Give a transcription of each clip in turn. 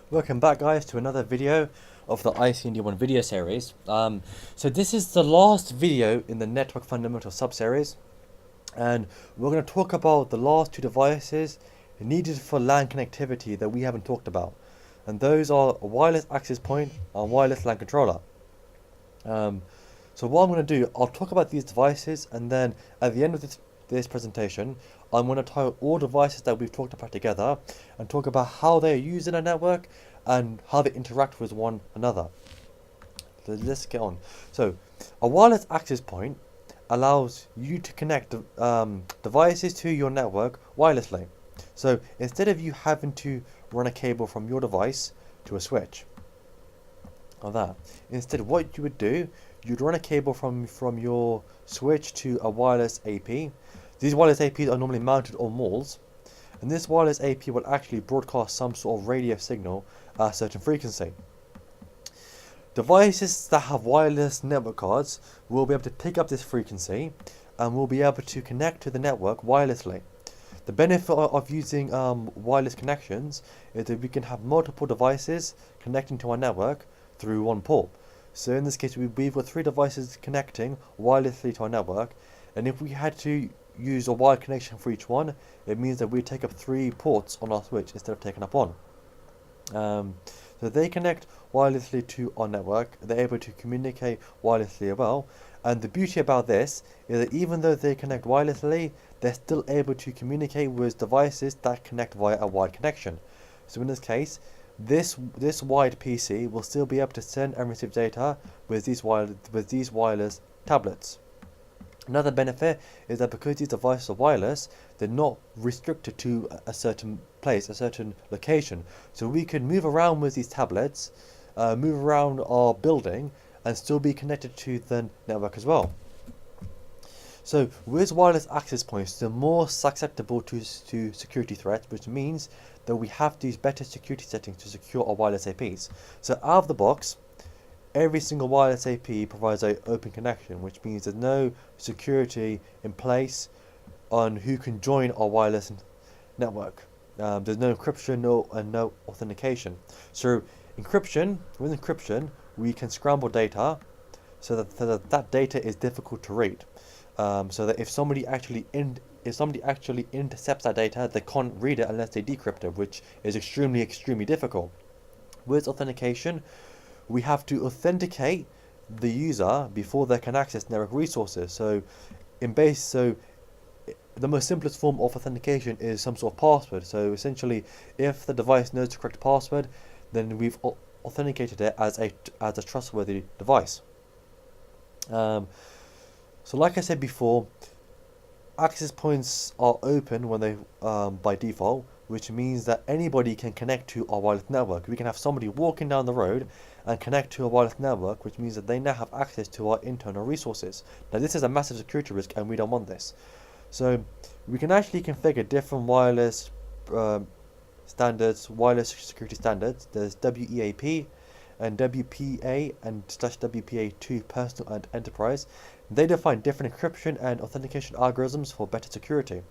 Welcome back, guys, to another video of the ICND1 video series. So this is the last video in the Network Fundamental sub-series, and we're going to talk about the last two devices needed for LAN connectivity that we haven't talked about, and those are a wireless access point and wireless LAN controller. So what I'm going to do, I'll talk about these devices, and then at the end of this presentation, I'm going to tie all devices that we've talked about together and talk about how they're used in a network and how they interact with one another. So let's get on. So a wireless access point allows you to connect devices to your network wirelessly. So instead of you having to run a cable from your device to a switch, or that, instead what you would do, you'd run a cable from your switch to a wireless AP. These wireless APs are normally mounted on walls, and this wireless AP will actually broadcast some sort of radio signal at a certain frequency. Devices that have wireless network cards will be able to pick up this frequency and will be able to connect to the network wirelessly. The benefit of using wireless connections is that we can have multiple devices connecting to our network through one port. So in this case, we've got 3 devices connecting wirelessly to our network, and if we had to use a wired connection for each one, it means that we take up 3 ports on our switch instead of taking up one. So they connect wirelessly to our network. They're able to communicate wirelessly as well. And the beauty about this is that even though they connect wirelessly, they're still able to communicate with devices that connect via a wired connection. So in this case, this wired PC will still be able to send and receive data with these wireless tablets. Another benefit is that because these devices are wireless, they're not restricted to a certain place, a certain location. So we can move around with these tablets, move around our building, and still be connected to the network as well. So with wireless access points, they're more susceptible to security threats, which means that we have to use better security settings to secure our wireless APs. So out of the box, every single wireless AP provides an open connection, which means there's no security in place on who can join our wireless network. There's no encryption and no authentication. So with encryption, we can scramble data so that data is difficult to read. So that if somebody actually intercepts that data, they can't read it unless they decrypt it, which is extremely difficult. With authentication, we have to authenticate the user before they can access network resources. So the most simplest form of authentication is some sort of password. So essentially, if the device knows the correct password, then we've authenticated it as a trustworthy device. So like I said before, access points are open when they by default, which means that anybody can connect to our wireless network. We can have somebody walking down the road and connect to a wireless network, which means that they now have access to our internal resources. Now this is a massive security risk, and we don't want this. So we can actually configure different wireless standards, wireless security standards. There's WEAP and WPA and /WPA2 personal and enterprise. They define different encryption and authentication algorithms for better security.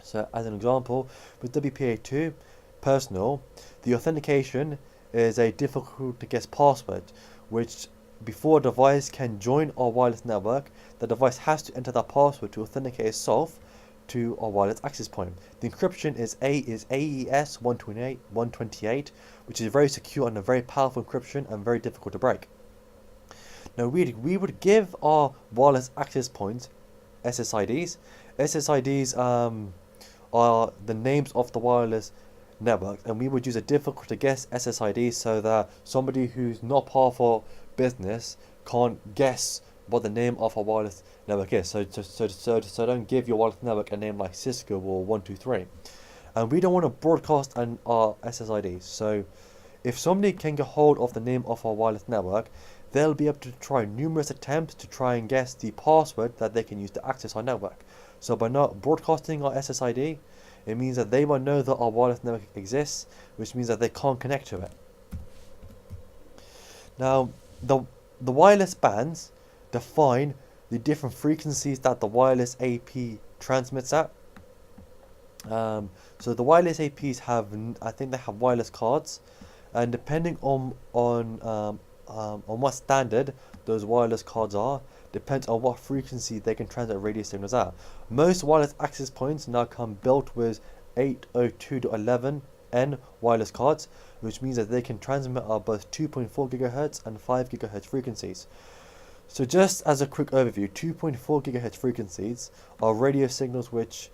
So as an example, with WPA2 personal, the authentication is a difficult to guess password, which before a device can join our wireless network, the device has to enter that password to authenticate itself to our wireless access point. The encryption is AES 128, which is very secure and a very powerful encryption and very difficult to break. Now we would give our wireless access points SSIDs. SSIDs are the names of the wireless network, and we would use a difficult to guess SSID so that somebody who's not part of our business can't guess what the name of our wireless network is. So don't give your wireless network a name like Cisco or 123. And we don't want to broadcast our SSIDs. So if somebody can get hold of the name of our wireless network, they'll be able to try numerous attempts to try and guess the password that they can use to access our network. So by not broadcasting our SSID, it means that they won't know that our wireless network exists, which means that they can't connect to it. Now, the wireless bands define the different frequencies that the wireless AP transmits at. So the wireless APs have, I think they have wireless cards, and depending on what standard those wireless cards are, depends on what frequency they can transmit radio signals at. Most wireless access points now come built with 802.11n wireless cards, which means that they can transmit at both 2.4 GHz and 5 GHz frequencies. So just as a quick overview, 2.4 GHz frequencies are radio signals which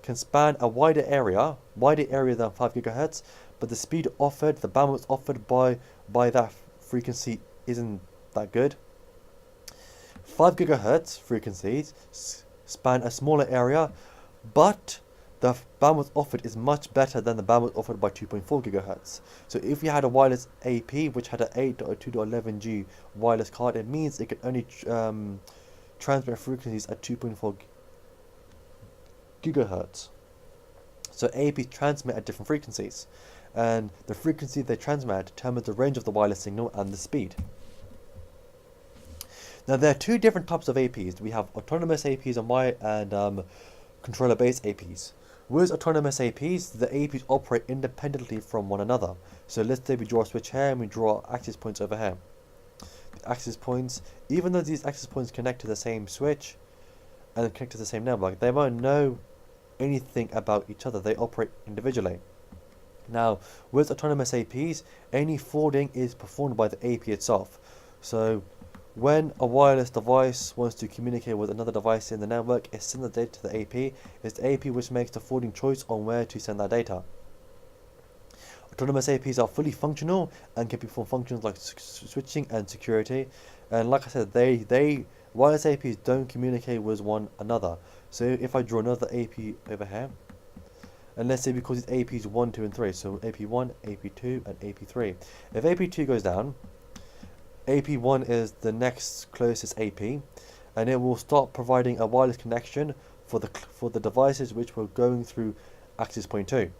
can span a wider area than 5 GHz, but the speed offered, the bandwidth offered by that frequency isn't that good. 5 GHz frequencies span a smaller area, but the bandwidth offered is much better than the bandwidth offered by 2.4 GHz. So if you had a wireless AP which had an 8.2.11g wireless card, it means it can only transmit frequencies at 2.4 GHz. So APs transmit at different frequencies, and the frequency they transmit at determines the range of the wireless signal and the speed. Now there are two different types of APs. We have autonomous APs and controller-based APs. With autonomous APs, the APs operate independently from one another. So let's say we draw a switch here and we draw access points over here. The access points, even though these access points connect to the same switch and connect to the same network, they won't know anything about each other. They operate individually. Now, with autonomous APs, any forwarding is performed by the AP itself. So when a wireless device wants to communicate with another device in the network, it sends the data to the AP. It's the AP which makes the forwarding choice on where to send that data. Autonomous APs are fully functional and can perform functions like switching and security. And like I said, wireless APs don't communicate with one another. So if I draw another AP over here, and let's say because it's APs 1, 2, and 3, so AP1, AP2, and AP3. If AP2 goes down, AP1 is the next closest AP, and it will start providing a wireless connection for the devices which were going through access point 2.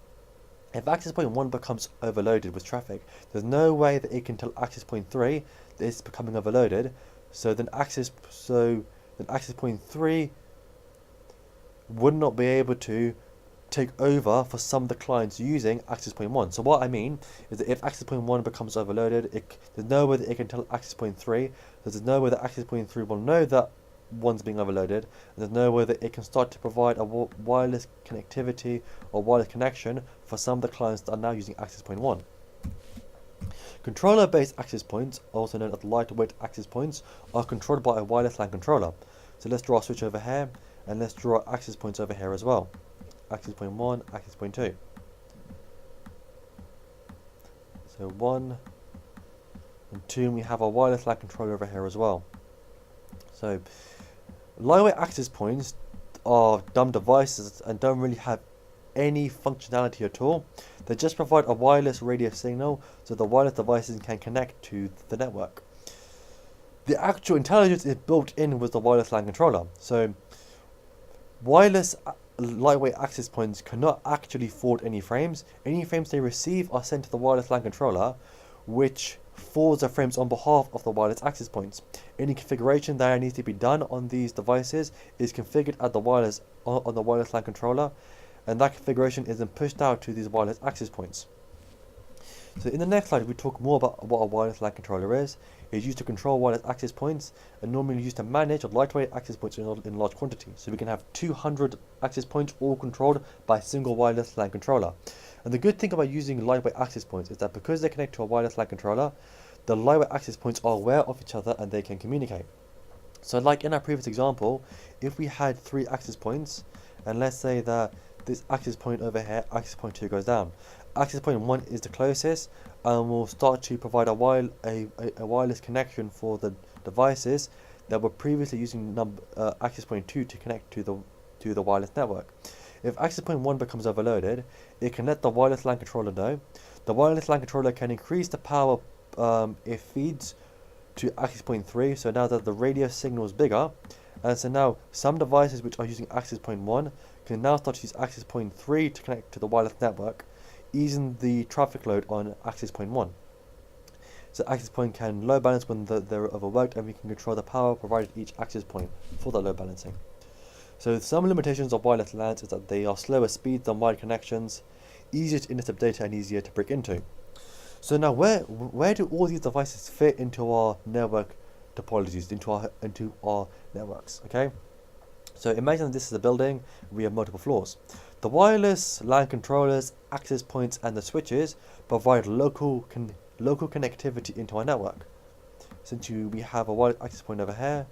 If access point 1 becomes overloaded with traffic, there's no way that it can tell access point 3 that it's becoming overloaded. So then access point 3 would not be able to take over for some of the clients using access point 1. So what I mean is that if access point 1 becomes overloaded, there's no way that it can tell access point 3. There's no way that access point 3 will know that one's being overloaded. And there's no way that it can start to provide a wireless connectivity or wireless connection for some of the clients that are now using access point 1. Controller-based access points, also known as lightweight access points, are controlled by a wireless LAN controller. So let's draw a switch over here, and let's draw access points over here as well. Access point 1, access point 2. So 1 and 2, and we have a wireless LAN controller over here as well. So lightweight access points are dumb devices and don't really have any functionality at all. They just provide a wireless radio signal so the wireless devices can connect to the network. The actual intelligence is built in with the wireless LAN controller. So wireless lightweight access points cannot actually forward any frames. Any frames they receive are sent to the wireless LAN controller, which forwards the frames on behalf of the wireless access points. Any configuration that needs to be done on these devices is configured at the wireless on the wireless LAN controller, and that configuration is then pushed out to these wireless access points. So in the next slide, we talk more about what a wireless LAN controller is. It's used to control wireless access points and normally used to manage lightweight access points in large quantity. So we can have 200 access points all controlled by a single wireless LAN controller. And the good thing about using lightweight access points is that because they connect to a wireless LAN controller, the lightweight access points are aware of each other and they can communicate. So like in our previous example, if we had 3 access points, and let's say that this access point over here, access point 2 goes down. Access point 1 is the closest and will start to provide a wireless connection for the devices that were previously using access point 2 to connect to the wireless network. If access point 1 becomes overloaded, it can let the wireless LAN controller know. The wireless LAN controller can increase the power it feeds to access point 3, so now that the radio signal is bigger, and so now some devices which are using access point 1 can now start to use access point 3 to connect to the wireless network, easing the traffic load on access point 1. So access point can load balance when they're overworked, and we can control the power provided each access point for the load balancing. So some limitations of wireless LANs is that they are slower speeds than wired connections, easier to intercept data, and easier to break into. So now where do all these devices fit into our network topologies, into our networks? Okay. So imagine this is a building, we have multiple floors. The wireless LAN controllers, access points and the switches provide local connectivity into our network. Since we have a wireless access point over here,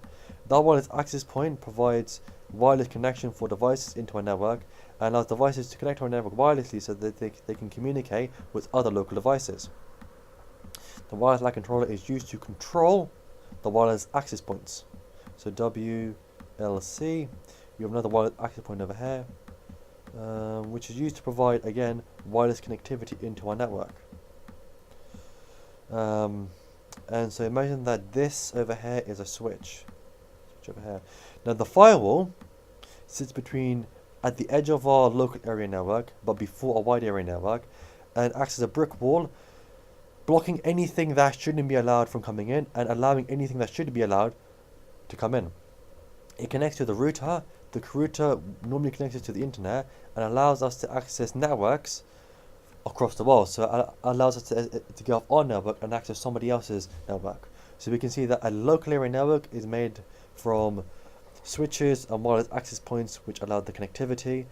that wireless access point provides wireless connection for devices into our network and allows devices to connect to our network wirelessly so that they can communicate with other local devices. The wireless LAN controller is used to control the wireless access points. So WLC, we have another wireless access point over here, which is used to provide, again, wireless connectivity into our network. And so imagine that this over here is a switch over here. Now the firewall sits at the edge of our local area network, but before a wide area network, and acts as a brick wall, blocking anything that shouldn't be allowed from coming in and allowing anything that should be allowed to come in. It connects to the router. The router normally connects to the internet and allows us to access networks across the world. So it allows us to get off our network and access somebody else's network. So we can see that a local area network is made from switches and wireless access points, which allow the connectivity.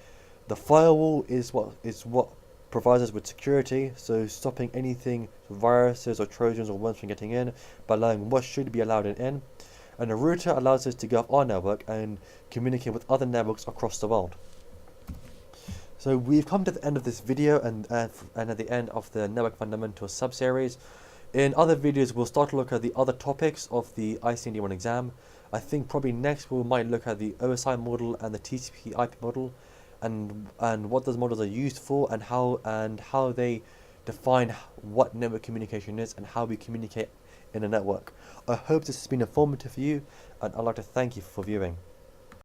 The firewall is what provides us with security, so stopping anything, viruses or trojans or worms from getting in, by allowing what should be allowed in. And the router allows us to get off our network and communicate with other networks across the world. So we've come to the end of this video and at the end of the Network Fundamentals sub-series. In other videos, we'll start to look at the other topics of the ICND1 exam. I think probably next we might look at the OSI model and the TCP/IP model, and what those models are used for, and how they define what network communication is and how we communicate in a network. I hope this has been informative for you, and I'd like to thank you for viewing.